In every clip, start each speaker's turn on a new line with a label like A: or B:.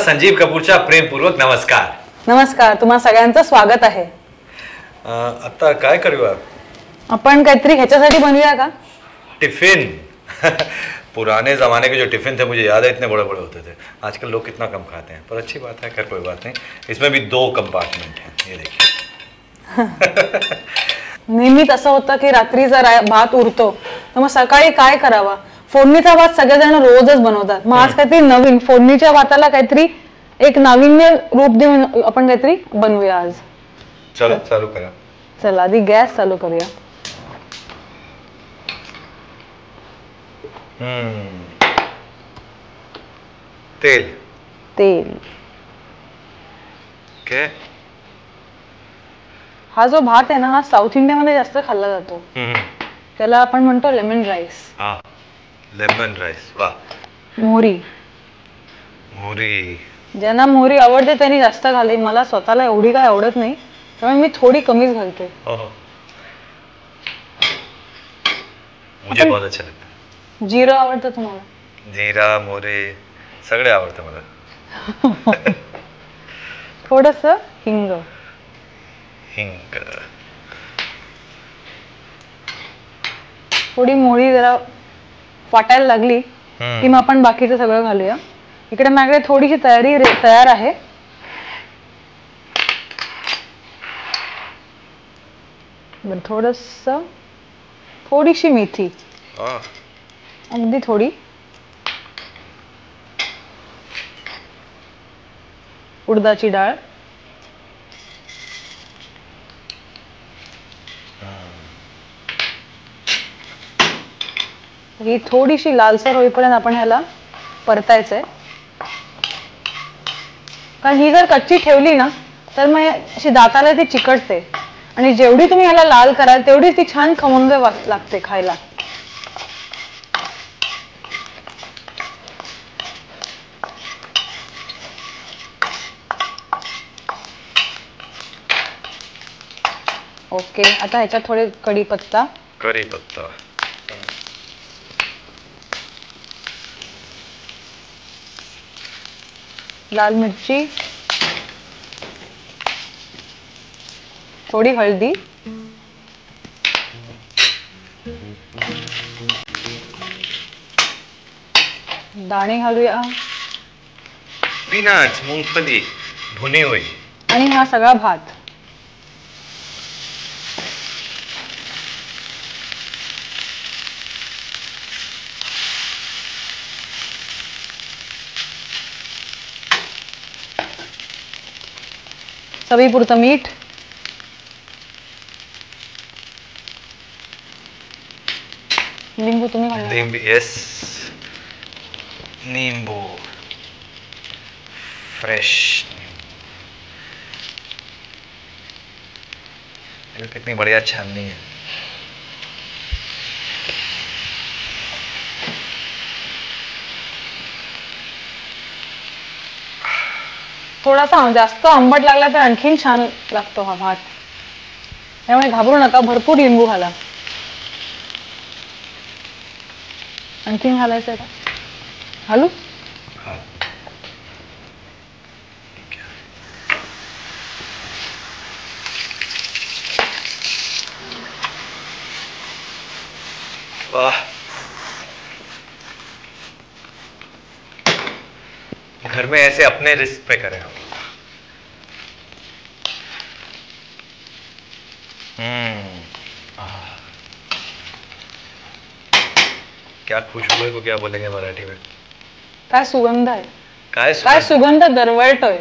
A: संजीव कपूरचा प्रेमपूर्वक नमस्कार.
B: नमस्कार. तुम्हा सगळ्यांचं स्वागत आहे.
A: आता काय करूया
B: आपण काहीतरी ह्याच्यासाठी बनवूया का?
A: टिफिन. पुराने जमाने के जो टिफिन थे मुझे याद है इतने बड़े बड़े होते थे. आजकल लोग कितना कम खाते हैं, पर अच्छी बात है, खैर कोई बात नहीं. इसमें भी 2 कंपार्टमेंट हैं, ये देखिए.
B: नेहमीच असं होतं की रात्री जर भात उरतो तर मग सकाळी काय करावा. फोडणीचा भात सगळेजण रोजच बनवतात. मग आज काहीतरी नवीन फोडणीच्या भाताला काहीतरी एक नाविन्य रूप देऊन आपण काहीतरी बनवूया आज.
A: चलो चालू करा.
B: चला आधी गॅस चालू करूया.
A: तेल.
B: तेल.
A: ओके.
B: हा जो भात आहे ना, हा साऊथ इंडियामध्ये जास्त खाल्ला जातो. त्याला आपण म्हणतो लेमन राईस.
A: हा, लेमन राईस. वा.
B: मोहरी.
A: मोहरी.
B: ज्यांना मोहरी आवडते त्यांनी जास्त घाले. मला स्वतःला एवढी काय आवडत नाही, त्यामुळे मी थोडी कमीच घालते.
A: मुझे बहुत अच्छा लगता है.
B: जिरं आवडतं तुम्हाला?
A: जीरा, मोहरी सगळे आवडतं मला.
B: थोडस हिंग.
A: हिंग.
B: थोडी मोहरी जरा वाटायला लागली की मग आपण बाकीचं सगळं घालूया. इकडे माझ्याकडे थोडीशी तयार आहे. थोडीशी मेथी. अगदी थोडी. उडदाची डाळ. ही थोडीशी लालसर होईपर्यंत आपण ह्याला परतायचंय. कारण ही जर कच्ची ठेवली ना तर मग अशी दाताला ती चिकटते आणि जेवढी तुम्ही ह्याला लाल कराल तेवढी ती छान खमंग लागते खायला. ओके. आता ह्याच्यात थोडे कढीपत्ता. लाल मिरची. थोडी हळदी. दाणे घालूया.
A: पीनट्स, मूंगफली भुनी हुई.
B: आणि हा सगळा भात. चवीपुरतं मीठ. लिंबू तुम्ही घाला.
A: लिंबू. येस, नींबू फ्रेश. कितनी बढ़िया छाननी है.
B: थोडासा जास्त आंबट लागला तर आणखीन छान लागतो हा भात. त्यामुळे घाबरू नका. भरपूर लिंबू घाला. आणखीन घालायचं का? घालू?
A: वाह. घर में ऐसे अपने रिस्क पे करें हम. क्या खुशबू है को क्या बोलेंगे मराठी में?
B: काय सुगंध आहे.
A: काय
B: सुगंध दरवळतोय.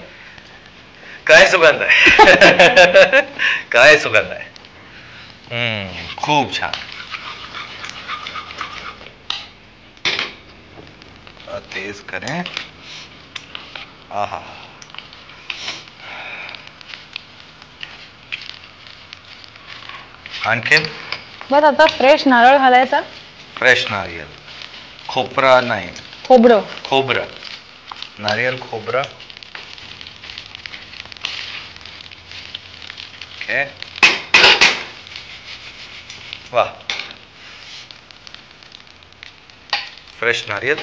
A: काय सुगंध आहे. काय सुगंध आहे. खूप छान. तेज करें. आहा. आणखीन
B: बस आता फ्रेश नारळ घालायचा.
A: फ्रेश नारियल. खोबरा नाही. खोबरं. नारियल खोबरं. ओके. वाह. फ्रेश नारियल.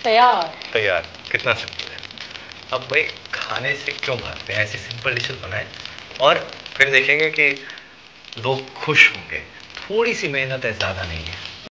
B: तैयार।
A: तैयार। कितना सिंपल है। अब भाई खाने से क्यों भागते हैं, ऐसी सिंपल डिशेस बनाएं और फिर देखेंगे कि लोग खुश होंगे। थोड़ी सी मेहनत है, ज़्यादा नहीं है।